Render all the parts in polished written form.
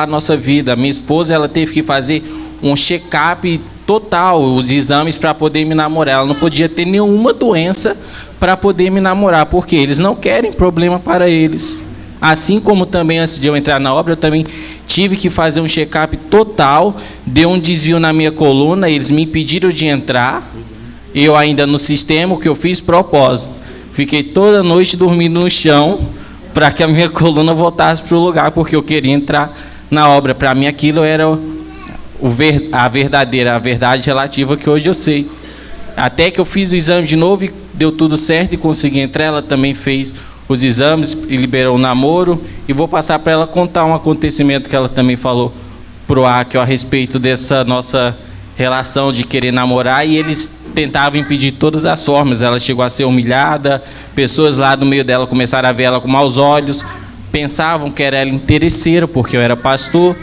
a nossa vida. Minha esposa, ela teve que fazer um check-up total, os exames para poder me namorar. Ela não podia ter nenhuma doença para poder me namorar, porque eles não querem problema para eles. Assim como também antes de eu entrar na obra, eu também tive que fazer um check-up total, deu um desvio na minha coluna, eles me impediram de entrar. Eu ainda no sistema, o que eu fiz, propósito. Fiquei toda noite dormindo no chão para que a minha coluna voltasse para o lugar, porque eu queria entrar na obra. Para mim aquilo era a verdade relativa que hoje eu sei. Até que eu fiz o exame de novo e deu tudo certo e consegui entrar. Ela também fez os exames e liberou o namoro. E vou passar para ela contar um acontecimento que ela também falou para o Akio a respeito dessa nossa relação de querer namorar, e eles tentavam impedir de todas as formas. Ela chegou a ser humilhada, pessoas lá no meio dela começaram a ver ela com maus olhos, pensavam que era ela interesseira porque eu era pastor,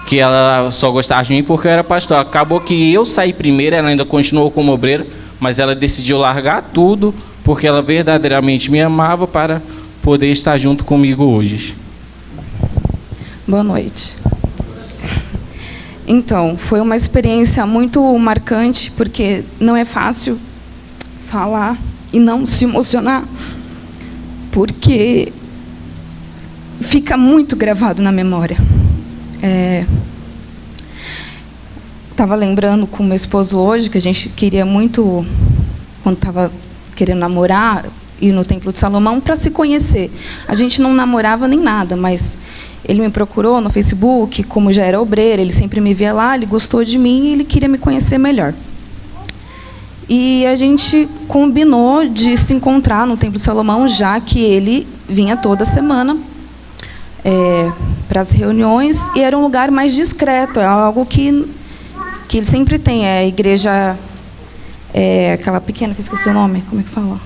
que ela só gostava de mim porque eu era pastor. Acabou que eu saí primeiro, ela ainda continuou como obreira, mas ela decidiu largar tudo porque ela verdadeiramente me amava para poder estar junto comigo hoje. Boa noite. Então, foi uma experiência muito marcante, porque não é fácil falar e não se emocionar, porque fica muito gravado na memória. Estava lembrando com meu esposo hoje, que a gente queria muito, quando estava querendo namorar, ir no Templo de Salomão para se conhecer. A gente não namorava nem nada, mas ele me procurou no Facebook, como já era obreiro, ele sempre me via lá, ele gostou de mim e ele queria me conhecer melhor. E a gente combinou de se encontrar no Templo de Salomão, já que ele vinha toda semana para as reuniões, e era um lugar mais discreto, é algo que ele sempre tem. É a igreja, aquela pequena, que eu esqueci o nome, como é que fala?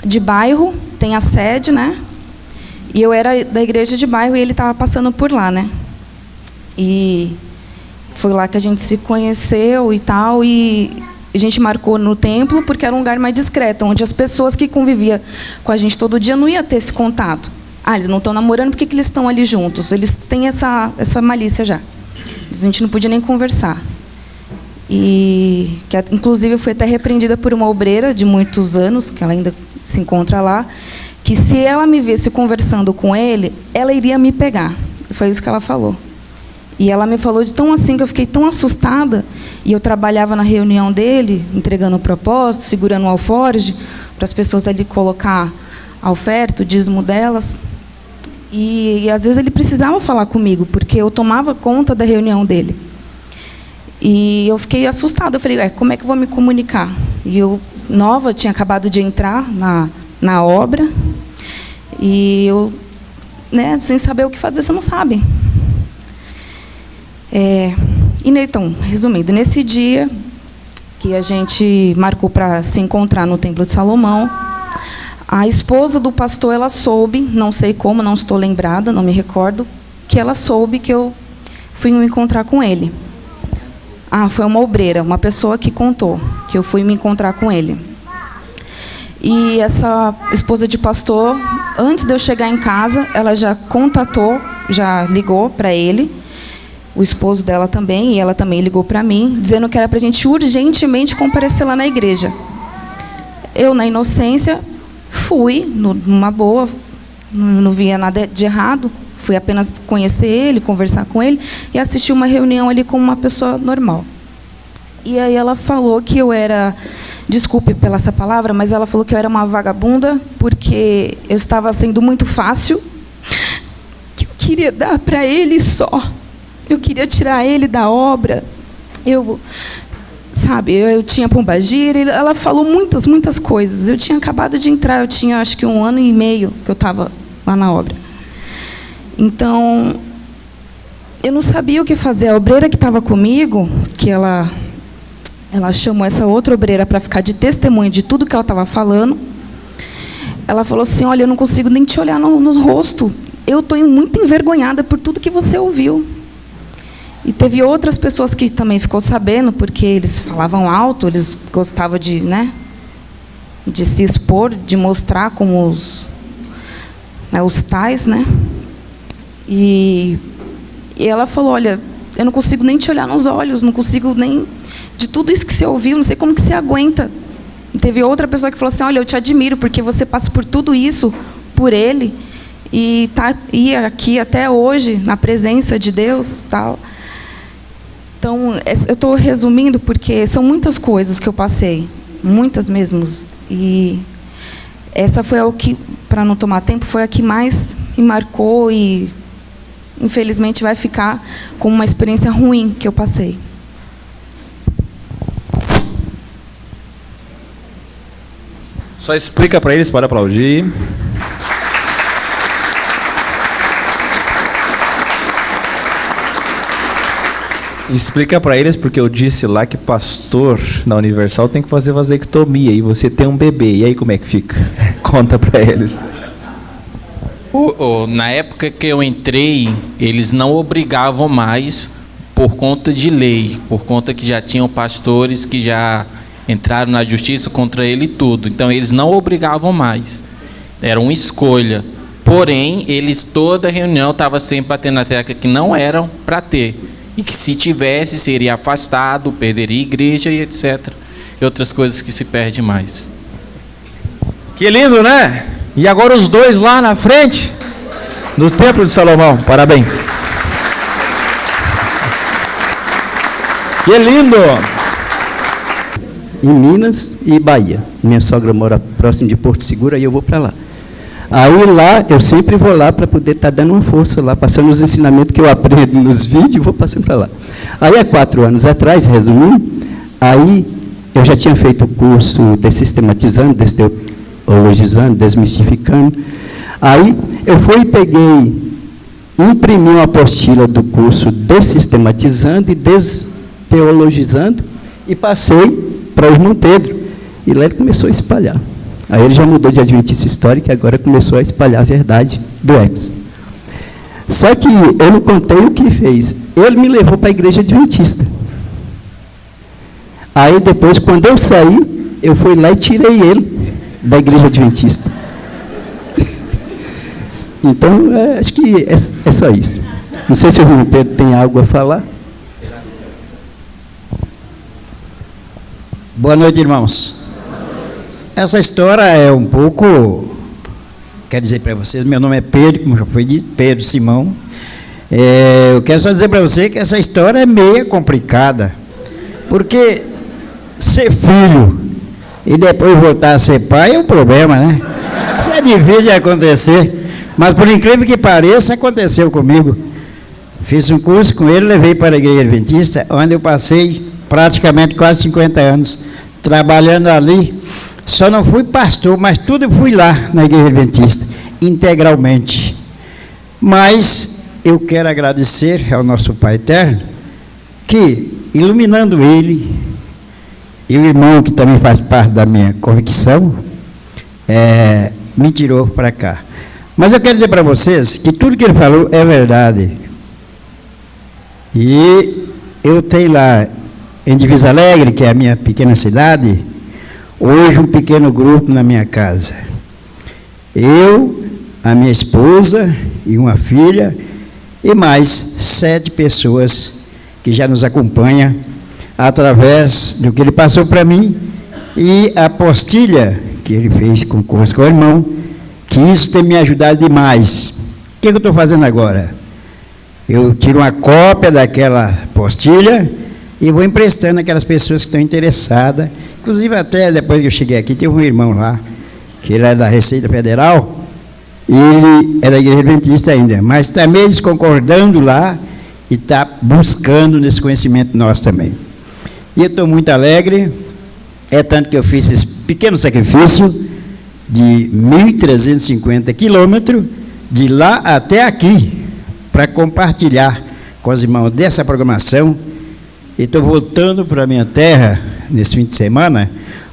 De bairro, tem a sede, né? E eu era da igreja de bairro e ele estava passando por lá, né? E foi lá que a gente se conheceu e tal, e a gente marcou no templo porque era um lugar mais discreto, onde as pessoas que conviviam com a gente todo dia não iam ter esse contato. Ah, eles não estão namorando, por que eles estão ali juntos? Eles têm essa malícia já. A gente não podia nem conversar. E que, inclusive, eu fui até repreendida por uma obreira de muitos anos, que ela ainda se encontra lá, que se ela me visse conversando com ele, ela iria me pegar. Foi isso que ela falou. E ela me falou de tão assim, que eu fiquei tão assustada, e eu trabalhava na reunião dele, entregando o propósito, segurando o alforje, para as pessoas ali colocar a oferta, o dízimo delas. E às vezes ele precisava falar comigo, porque eu tomava conta da reunião dele. E eu fiquei assustada, eu falei, como é que eu vou me comunicar? E eu, nova, tinha acabado de entrar na obra, e eu, né, sem saber o que fazer, você não sabe. Então, resumindo, nesse dia que a gente marcou para se encontrar no Templo de Salomão, a esposa do pastor, ela soube, não sei como, não estou lembrada, não me recordo, que ela soube que eu fui me encontrar com ele. Foi uma obreira, uma pessoa que contou que eu fui me encontrar com ele. E essa esposa de pastor, antes de eu chegar em casa, ela já contatou, já ligou para ele, o esposo dela também, e ela também ligou para mim, dizendo que era para a gente urgentemente comparecer lá na igreja. Eu, na inocência, fui, numa boa, não via nada de errado, fui apenas conhecer ele, conversar com ele, e assistir uma reunião ali com uma pessoa normal. E aí ela falou que eu era, desculpe pela essa palavra, mas ela falou que eu era uma vagabunda, porque eu estava sendo muito fácil, que eu queria dar para ele só. Eu queria tirar ele da obra. Eu tinha pombagira. Ela falou muitas coisas. Eu tinha acabado de entrar, eu tinha acho que 1 ano e meio que eu estava lá na obra. Então, eu não sabia o que fazer. A obreira que estava comigo, que ela chamou essa outra obreira para ficar de testemunha de tudo que ela estava falando. Ela falou assim, olha, eu não consigo nem te olhar no rosto. Eu estou muito envergonhada por tudo que você ouviu. E teve outras pessoas que também ficou sabendo, porque eles falavam alto, eles gostavam de se expor, de mostrar como os tais, né? E E ela falou, olha, eu não consigo nem te olhar nos olhos, não consigo nem... De tudo isso que você ouviu, não sei como que você aguenta. E teve outra pessoa que falou assim, olha, eu te admiro, porque você passa por tudo isso, por ele, e está aqui até hoje, na presença de Deus, tal. Então, eu estou resumindo, porque são muitas coisas que eu passei, muitas mesmo. E essa foi a que, para não tomar tempo, foi a que mais me marcou e, infelizmente, vai ficar como uma experiência ruim que eu passei. Só explica para eles, pode aplaudir. Explica para eles, porque eu disse lá que pastor na Universal tem que fazer vasectomia, e você tem um bebê, e aí como é que fica? Conta para eles. Na época que eu entrei, eles não obrigavam mais por conta de lei, por conta que já tinham pastores que já entraram na justiça contra ele e tudo. Então, eles não obrigavam mais. Era uma escolha. Porém, eles, toda reunião, estavam sempre batendo na tecla que não eram para ter. E que, se tivesse, seria afastado, perderia a igreja e etc. E outras coisas que se perde mais. Que lindo, né? E agora os dois lá na frente, no Templo de Salomão. Parabéns. Que lindo! Em Minas e Bahia. Minha sogra mora próximo de Porto Seguro, aí eu vou para lá. Aí lá, eu sempre vou lá para poder estar dando uma força lá, passando os ensinamentos que eu aprendo nos vídeos e vou passando para lá. Aí, há 4 anos atrás, resumindo, aí eu já tinha feito o curso Dessistematizando, Desteologizando, Desmistificando. Aí eu fui e peguei, imprimi uma apostila do curso Dessistematizando e Desteologizando e passei para o irmão Pedro, e lá ele começou a espalhar. Aí ele já mudou de adventista histórico e agora começou a espalhar a verdade do ex. Só que eu não contei o que fez. Ele me levou para a igreja adventista. Aí depois, quando eu saí, eu fui lá e tirei ele da igreja adventista. Então, acho que é só isso. Não sei se o irmão Pedro tem algo a falar. Boa noite, irmãos. Essa história é um pouco... Quero dizer para vocês, meu nome é Pedro, como já foi dito, Pedro Simão. Eu quero só dizer para você que essa história é meio complicada. Porque ser filho e depois voltar a ser pai é um problema, né? Isso é difícil de acontecer. Mas, por incrível que pareça, aconteceu comigo. Fiz um curso com ele, levei para a igreja adventista, onde eu passei praticamente quase 50 anos trabalhando ali. Só não fui pastor, mas tudo eu fui lá na igreja adventista, integralmente. Mas eu quero agradecer ao nosso Pai Eterno, que, iluminando ele, e o irmão que também faz parte da minha convicção, me tirou para cá. Mas eu quero dizer para vocês que tudo que ele falou é verdade. E eu tenho lá, em Divisa Alegre, que é a minha pequena cidade, hoje um pequeno grupo na minha casa. Eu, a minha esposa e uma filha, e mais 7 pessoas que já nos acompanham através do que ele passou para mim e a apostilha que ele fez com o irmão, que isso tem me ajudado demais. O que eu estou fazendo agora? Eu tiro uma cópia daquela apostilha e vou emprestando aquelas pessoas que estão interessadas. Inclusive, até depois que eu cheguei aqui, teve um irmão lá, que ele é da Receita Federal, e ele é da Igreja Adventista ainda, mas também eles concordando lá e está buscando nesse conhecimento nosso também. E eu estou muito alegre, é tanto que eu fiz esse pequeno sacrifício de 1.350 quilômetros, de lá até aqui, para compartilhar com os irmãos dessa programação. E estou voltando para a minha terra, nesse fim de semana,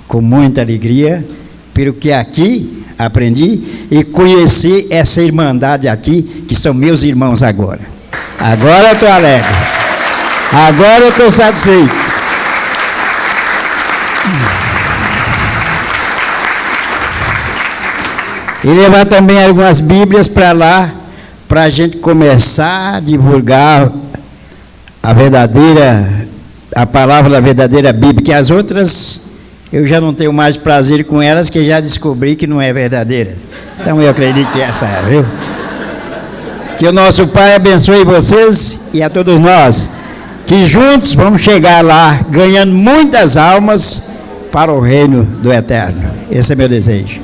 com muita alegria, pelo que aqui aprendi e conheci essa irmandade aqui, que são meus irmãos agora. Agora eu estou alegre. Agora eu estou satisfeito. E levar também algumas Bíblias para lá, para a gente começar a divulgar a palavra da verdadeira Bíblia, que as outras eu já não tenho mais prazer com elas, que já descobri que não é verdadeira. Então eu acredito que essa é, viu? Que o nosso Pai abençoe vocês e a todos nós, que juntos vamos chegar lá, ganhando muitas almas para o reino do Eterno. Esse é meu desejo.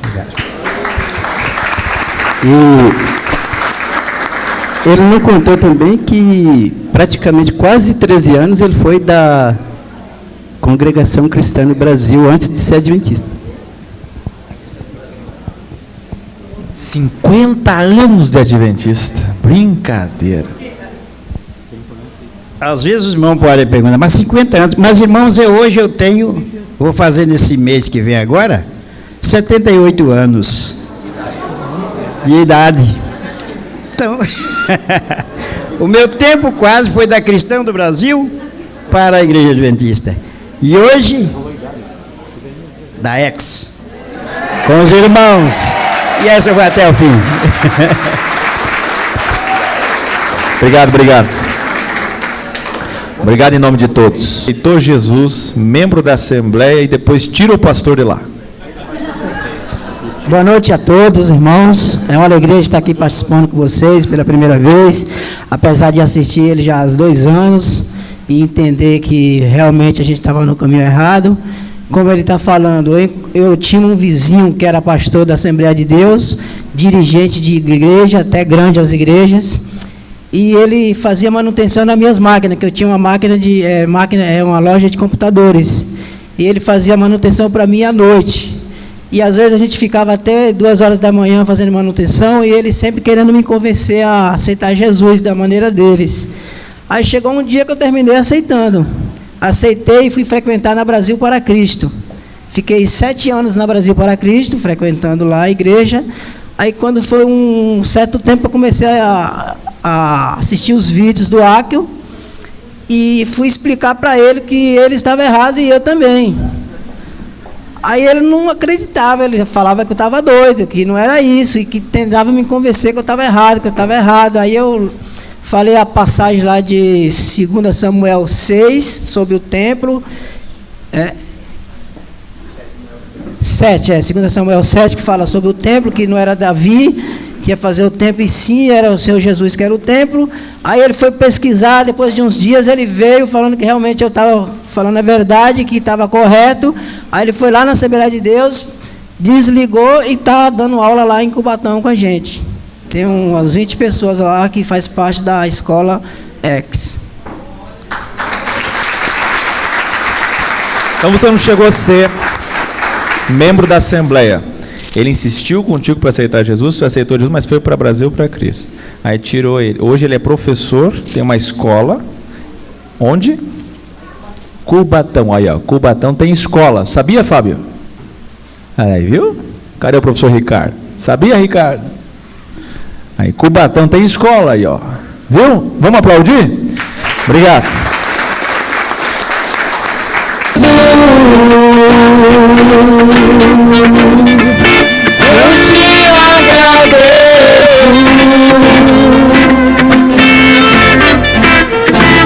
E ele não contou também que praticamente quase 13 anos ele foi da Congregação Cristã no Brasil antes de ser adventista. 50 anos de adventista. Brincadeira. Às vezes os irmãos podem perguntar, mas 50 anos, mas irmãos, hoje eu tenho, vou fazer nesse mês que vem agora, 78 anos de idade. Então, o meu tempo quase foi da Cristã do Brasil para a Igreja Adventista. E hoje, da Ex, com os irmãos. E essa vai até o fim. Obrigado, obrigado. Obrigado em nome de todos. Aceitou Jesus, membro da Assembleia, e depois tira o pastor de lá. Boa noite a todos, irmãos. É uma alegria estar aqui participando com vocês pela primeira vez, apesar de assistir ele já há 2 anos e entender que realmente a gente estava no caminho errado. Como ele está falando, eu tinha um vizinho que era pastor da Assembleia de Deus, dirigente de igreja, até grande as igrejas, e ele fazia manutenção nas minhas máquinas, que eu tinha uma uma loja de computadores, e ele fazia manutenção para mim à noite. E às vezes a gente ficava até 2 horas da manhã fazendo manutenção, e ele sempre querendo me convencer a aceitar Jesus da maneira deles. Aí chegou um dia que eu terminei aceitando. Aceitei e fui frequentar na Brasil para Cristo. Fiquei 7 anos na Brasil para Cristo, frequentando lá a igreja. Aí quando foi um certo tempo eu comecei a assistir os vídeos do Áquio e fui explicar para ele que ele estava errado e eu também. Aí ele não acreditava, ele falava que eu estava doido, que não era isso, e que tentava me convencer que eu estava errado, Aí eu falei a passagem lá de 2 Samuel 6, sobre o templo. 2 Samuel 7, que fala sobre o templo, que não era Davi que ia fazer o templo, e sim, era o Senhor Jesus que era o templo. Aí ele foi pesquisar, depois de uns dias ele veio falando que realmente eu estava falando a verdade, que estava correto. Aí ele foi lá na Assembleia de Deus, desligou e está dando aula lá em Cubatão com a gente. Tem umas 20 pessoas lá que faz parte da escola X. Então você não chegou a ser membro da Assembleia. Ele insistiu contigo para aceitar Jesus, você aceitou Jesus, mas foi para o Brasil, para Cristo. Aí tirou ele. Hoje ele é professor, tem uma escola. Onde? Cubatão. Aí, ó, Cubatão tem escola. Sabia, Fábio? Aí, viu? Cadê o professor Ricardo? Sabia, Ricardo? Aí, Cubatão tem escola aí, ó. Viu? Vamos aplaudir? Obrigado. Eu te agradeço,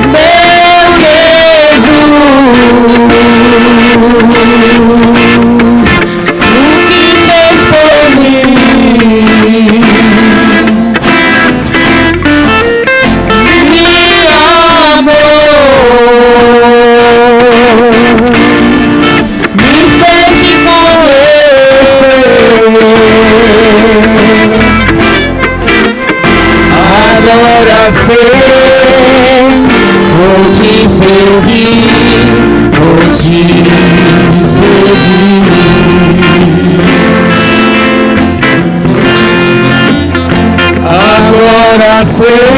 meu Jesus, o que fez por mim. Me amou, me fez te conhecer. Agora sei, vou te seguir, vou te seguir. Agora sei.